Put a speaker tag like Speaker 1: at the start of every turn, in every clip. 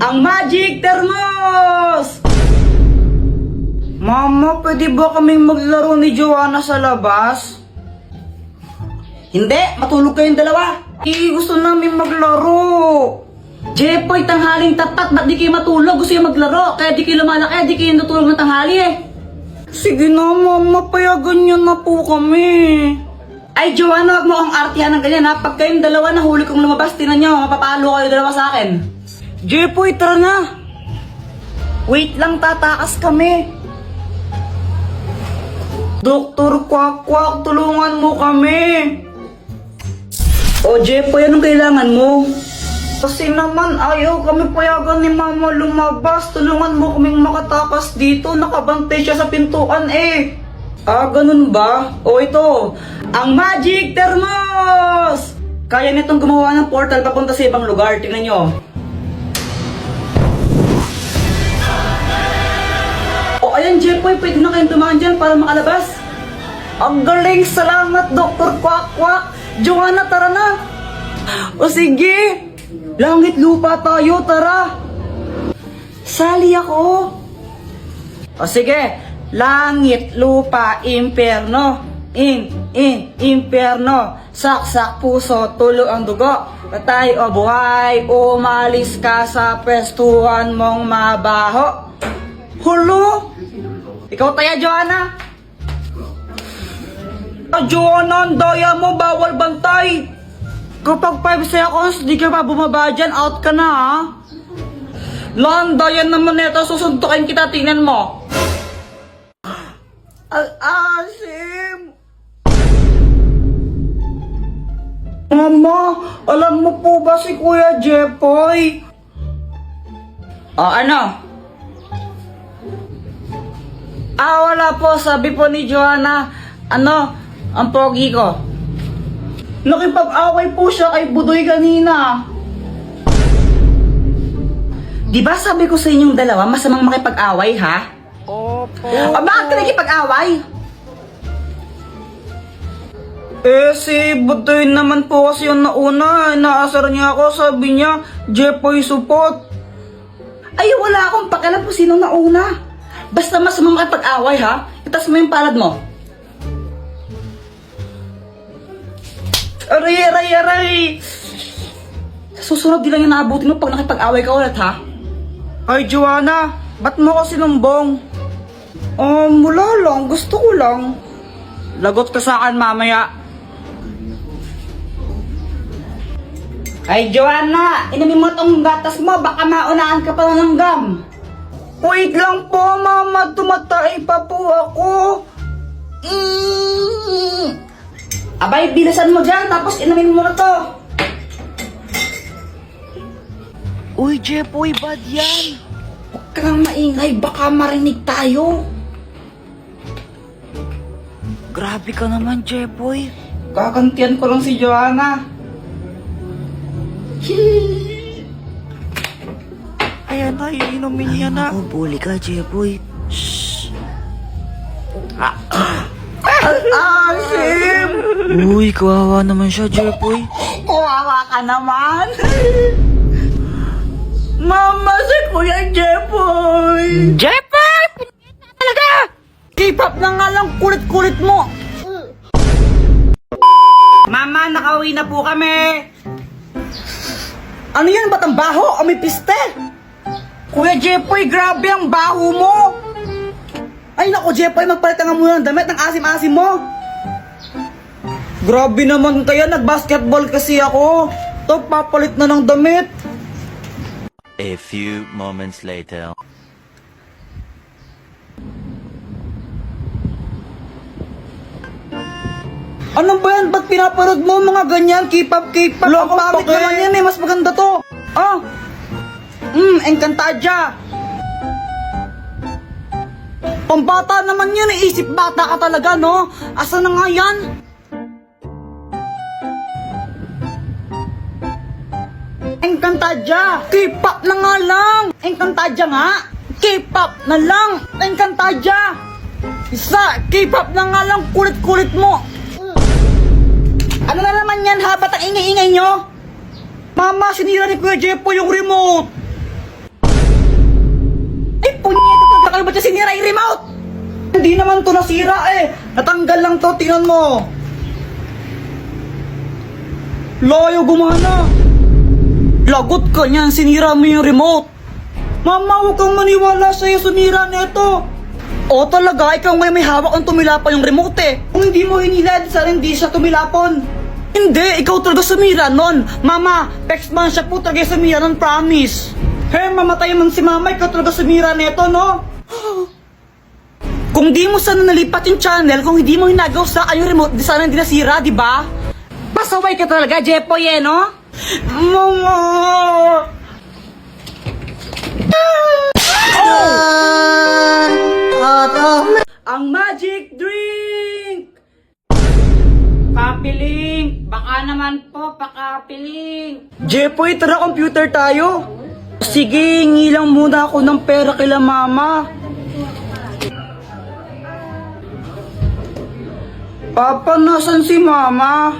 Speaker 1: Ang Magic Thermos! Mama, pwede ba kaming maglaro ni Joanna sa labas? Hindi, matulog kayong dalawa. Gusto namin maglaro. Jepoy, tanghaling tapat, ba't di kayo matulog? Gusto yung maglaro, kaya di kayo lumalaki, di kayo natulog ng tanghali eh. Sige na, mama, payagan nyo na po kami. Ay, Joanna, wag mo akong artihan ng ganyan ha. Pag kayong dalawa nahuli kong lumabas, tinan nyo, mapapalo kayo dalawa sa akin. Jepoy, tara na. Wait lang, tatakas kami. Doktor Kwak-Kwak, tulungan mo kami. O Jepoy, anong kailangan mo? Kasi naman ayaw kami payagan ni Mama lumabas. Tulungan mo kaming makatakas dito. Nakabantay siya sa pintuan eh. Ah, ganun ba? O ito, ang Magic Thermos! Kaya nitong gumawa ng portal papunta sa ibang lugar. Tingnan nyo. O ayan Jepoy, pwede na kayong tumakan dyan para makalabas. Ang galing! Salamat, Dr. Kwak-Kwak! Joanna, tara na! O sige! Langit lupa tayo, tara! Sali ako! O sige! Langit, lupa, imperno! Imperno! Saksak puso, tulo ang dugo! Patay o buhay, umalis ka sa pwestuhan mong mabaho! Hulo! Ikaw taya, Joanna! Joanna, ang daya mo, bawal bantay! Kapag 5 seconds, di ka pa bumaba dyan, out ka na ha? Lang, daya naman neto, susuntukin kita, tingnan mo. Al-asim! Mama, alam mo po ba si Kuya Jepoy? Ano? Wala po, sabi po ni Joanna, ang pogi ko. Nakipag-away po siya kay Budoy kanina. Di ba sabi ko sa inyong dalawa, masamang makipag-away, ha? Opo. Bakit ka nakipag-away? Si Budoy naman po kasi yung nauna. Naasar niya ako, sabi niya, Jepoy support. Ay, wala akong pakialam po sino nauna. Basta masamang makipag-away, ha? Itas mo yung palad mo. Aray! Susunod din lang yung naabutin mo pag nakipag-away ka ulit, ha? Ay, Joanna, ba't mo ko sinumbong? Wala lang, gusto ko lang. Lagot ka sa akin mamaya. Ay, Joanna, inamin mo tong gatas mo, baka maunaan ka pa ng gum. Wait lang po, mama, tumatay pa po ako. Abay, bilisan mo dyan, tapos inamin mo na to. Uy, Jepoy, bad yan. Huwag kang maingay, baka marinig tayo. Grabe ka naman, Jepoy. Kakantian ko lang si Joanna. Ayan na, iinumin niya na.
Speaker 2: Bully ka, Jepoy.
Speaker 1: Shhh. Asim!
Speaker 2: Uy, kawawa naman siya, Jepoy.
Speaker 1: Kawawa ka naman. Mama, si Kuya Jepoy!
Speaker 2: Jepoy! Talaga!
Speaker 1: K-pop na nga lang, kulit-kulit mo! Mama, nakauwi na po kami! Ano yan? Ba't ang baho? O may piste? Kuya Jepoy, grabe ang baho mo! Ay naku, Jepoy, magpalit ka nga muna ng damit ng asim-asim mo! Grabe naman kayo, nag-basketball kasi ako! To, papalit na ng damit!
Speaker 3: A few moments later.
Speaker 1: Ano ba yan? Ba't pinapanood mo mga ganyan? K-pop? Ang pangit naman yan eh. Mas maganda to. Encantadia. Pambata naman yan eh. Isip bata ka talaga, no? Asa na nga yan? Encantadia. K-pop na nga lang. Encantadia nga. K-pop na lang. Encantadia. Isa, K-pop na nga lang. Kulit-kulit mo. Ano na naman yan ha? Ba't ang ingay-ingay nyo? Mama, sinira ni Kuya Jepoy yung remote. ba't niya sinira yung remote? Hindi naman to nasira eh. Natanggal lang to, tingnan mo. Layo gumana. Lagot ka niyan, sinira mo yung remote. Mama, huwag kang maniwala sa'yo, sumira nito. O talaga, ikaw ngayon may hawak ang tumilapon yung remote eh. Kung hindi mo hinila, sana hindi siya tumilapon. Hindi, ikaw talaga sumira nun. Mama, text man siya po talaga sumira nun, promise. Hey, mamatay man si mama, ikaw talaga sumira nito, no? Kung di mo sana nalipat yung channel, kung hindi mo hinagaw sa yung remote, di sana hindi nasira, di ba? Pasaway ka talaga, Jepoy eh, no? Mama! Ang magic drink! Papiling! Baka naman po, pakapiling! Jepoy, tara computer tayo! Sige, hingi lang muna ako ng pera kila mama. Papa, nasan si mama?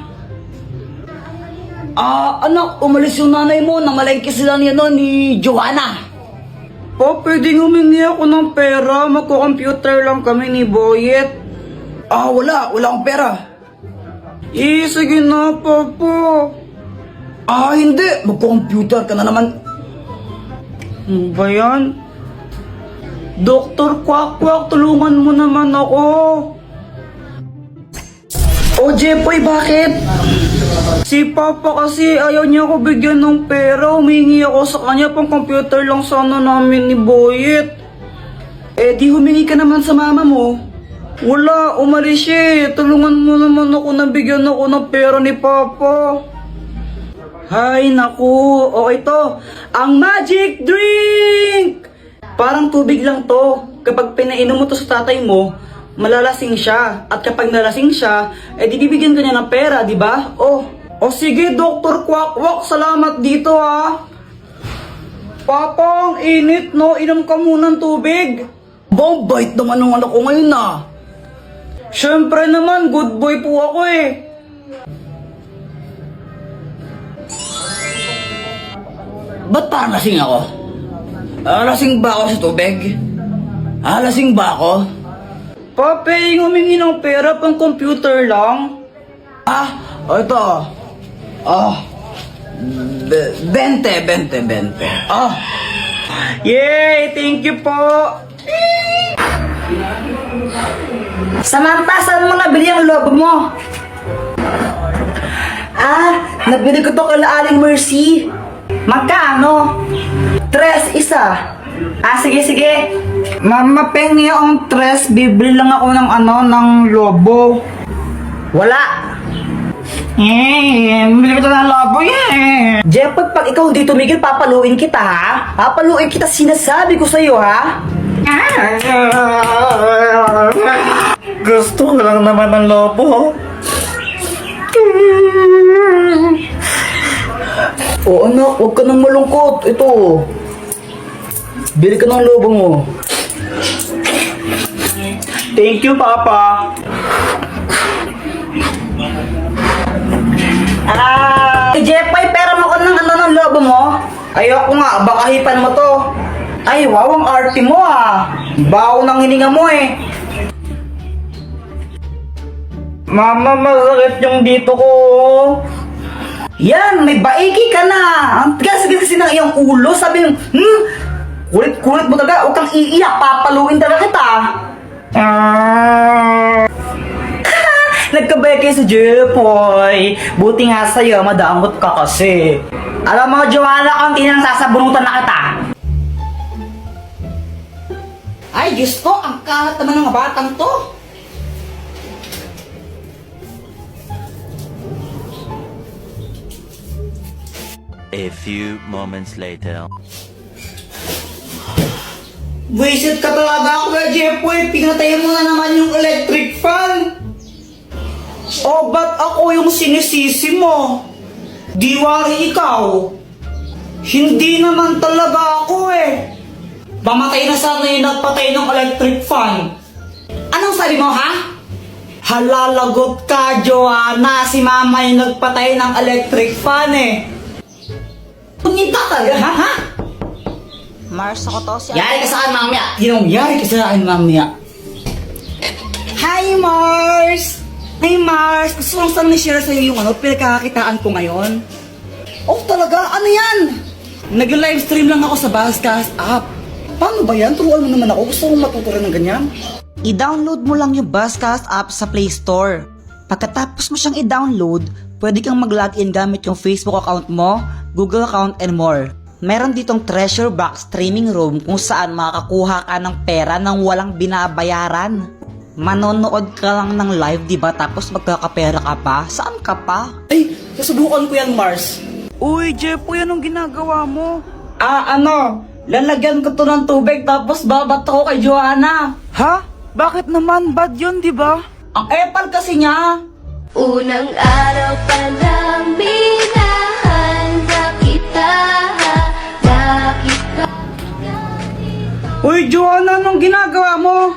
Speaker 1: Anak, umalis yung nanay mo. Namalengke sila niya no, ni Joanna. Pa, pwedeng humingi ako ng pera. Magko-computer lang kami ni Boyet. Wala akong pera. Sige na, Papa. Hindi. Magko-computer ka na naman. Ano ba yan? Dr. Kwak-Kwak, tulungan mo naman ako. Jepoy, bakit? Si Papa kasi ayaw niya ako bigyan ng pera. Humingi ako sa kanya, pang computer lang sana namin ni Boyet. Di humingi ka naman sa mama mo. Wala, umalis siya. Tulungan mo naman ako na bigyan ako ng pera ni Papa. Hay, naku. Ito, ang magic drink! Parang tubig lang to. Kapag pinainom mo to sa tatay mo, malalasing siya. At kapag nalasing siya, di bibigyan ka niya ng pera, di ba? Sige, Dr. Kwak-Kwak, salamat dito ha. Papa, ang init no, inom ka muna ng tubig. Bait naman ng anak ko ngayon na. Siyempre naman, good boy po ako eh. Ba't parang lasing ako? Lasing ba ako sa tubig? Lasing ba ako? Pape, humingi ng pera pang computer lang. Ito. 20. Yay! Thank you po! Samantha, saan mo nabili ang lobo mo? Nabili ko to kala Aling Mercy. Magkano? 3 isa. Sige. Mama, pengi ang 3, bibili lang ako ng ng lobo. Wala. Bibili ko ng lobo Jeff, pag ikaw hindi tumigil, papaluin kita ha? Papaluin kita, sinasabi ko sa'yo ha? Gusto ko lang naman ng lobo. Anak, huwag ka nang malungkot. Ito. Bili ka ng lobo mo. Thank you, Papa. Jepoy, pera mo ko ng lobo mo? Ayoko nga, baka hipan mo to. Ay, wow, ang arte mo Bawo ng hininga mo eh. Mama, masakit yung dito ko. Yan, may baiki ka na. Ang tigas kasi ng iyong ulo. Sabi yung, kulit-kulit mo talaga. Huwag kang iiyak. Papaluin talaga kita. Nagkabay kayo sa Jepoy. Buti nga sa'yo, madamot ka kasi. Alam mo, Joanna, konti nang sasabunutan na kita. Ay, Diyos ko, ang kalat naman ng batang to.
Speaker 3: A few moments later.
Speaker 1: Wisit ka talaga ako, Jepoy. Pinatayin mo na naman yung electric fan. Ba't ako yung sinisisi mo? Di wari ikaw. Hindi naman talaga ako eh. Mamatay na sana yung nagpatay ng electric fan. Anong sabi mo, ha? Halalagot ka, Joanna. Si mama yung nagpatay ng electric fan eh. Punita talaga, ha?
Speaker 4: Mars ako to. Si
Speaker 1: Yari ka sa akin mamaya. Yari ka sa akin mamaya. Hi Mars! Hi Mars! Gusto kong saan ni-share sa'yo yung pinagkakakitaan ko ngayon. Oh talaga? Ano yan? Nag-livestream lang ako sa Buzzcast app. Paano ba yan? Turuan mo naman ako. Gusto kong matuto rin ng ganyan.
Speaker 4: I-download mo lang yung Buzzcast app sa Play Store. Pagkatapos mo siyang i-download, pwede kang mag-login gamit yung Facebook account mo, Google account, and more. Meron ditong treasure box streaming room kung saan makakakuha ka ng pera nang walang binabayaran. Manonood ka lang ng live, diba? Tapos magkakapera ka pa? Saan ka pa?
Speaker 1: Ay, nasubukan ko yan Mars.
Speaker 2: Uy, Jepoy, anong ginagawa mo?
Speaker 1: Lalagyan ko to ng tubig tapos babato ko kay Joanna.
Speaker 2: Ha? Bakit naman? Bad yun, di ba?
Speaker 1: Ang epal kasi niya.
Speaker 5: Unang araw pa lang minahanda kita.
Speaker 1: Uy, Joanna, anong ginagawa mo?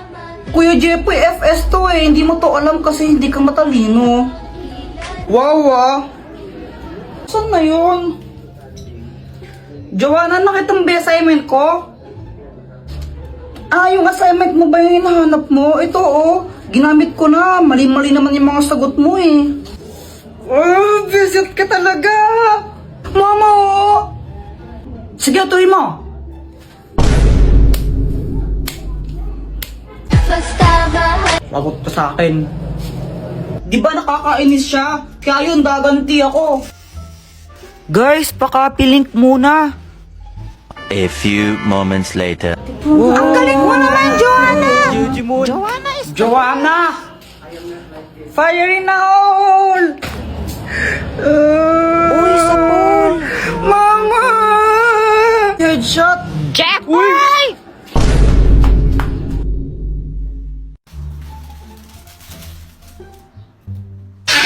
Speaker 1: Kuya Jepoy, FS to hindi mo to alam kasi hindi ka matalino. Wow, saan na yun? Joanna, nakita mo ba yung assignment ko? Yung assignment mo ba yung hinahanap mo? Ito ginamit ko na. Mali-mali naman yung mga sagot mo visit ka talaga. Mama, Sige, tuloy mo.
Speaker 5: Basta mahal.
Speaker 1: Lagot ka sa akin. Di ba nakakainis siya? Kaya yun, gaganti ako.
Speaker 2: Guys, pakapilink muna.
Speaker 3: A few moments later.
Speaker 4: Ang galing mo naman, Joanna!
Speaker 2: Jujimon.
Speaker 1: Joanna! Fire in the hole!
Speaker 4: Uy, sa pool!
Speaker 1: Mama! Headshot!
Speaker 4: Jepoy!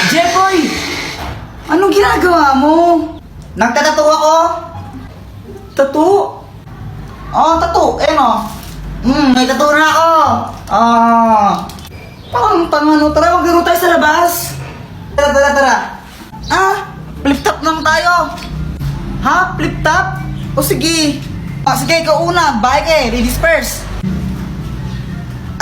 Speaker 1: Jepoy! Anong ginagawa mo? Nagtatato ako? Tato? Tato. May tato na ako. Parang tanga Tara, maglaro tayo sa labas. Tara. Flip top lang tayo. Ha? Flip top? O sige. Sige, ikaw una. Bye ladies first.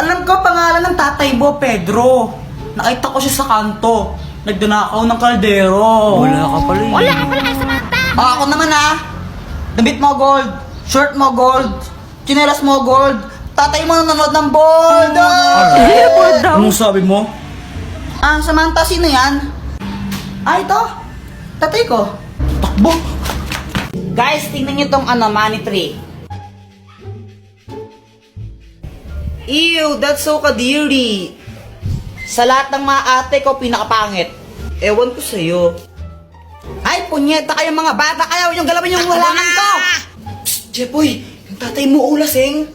Speaker 1: Alam ko pangalan ng tatay mo, Pedro. Nakita ko siya sa kanto. Nagdanakaw ng kaldero.
Speaker 2: Wala ka pala eh.
Speaker 4: Wala ka pala kay Samantha!
Speaker 1: Ako naman damit mo gold, shirt mo gold, tsinelas mo gold, tatay mo nanonood ng bold.
Speaker 2: Bold daw.
Speaker 1: Anong sabi mo? Samantha, sino yan? Ito. Tatay ko. Takbo. Guys, tingnan nyo tong money tree. Ew, that's so kadiri. Sa lahat ng mga ate ko, pinakapangit. Ewan ko sa'yo. Ay, punyeta kayo mga bata kayo! Yung galawin yung halaman ko! Jepoy, yung tatay mo ulasing.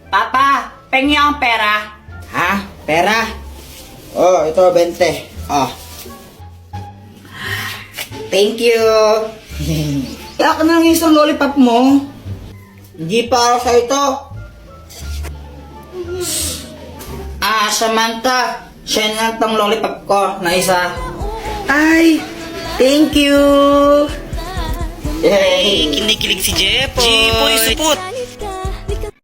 Speaker 1: Papa, pengi ang pera. Ha? Pera? Ito, 20. Thank you. Kaya na lang isang lollipop mo. Hindi para sa ito. Samantha, siya na tong lollipop ko na isa. Ay, thank you. Yay!
Speaker 2: Kinikilig si Jepoy. Jepoy, supot.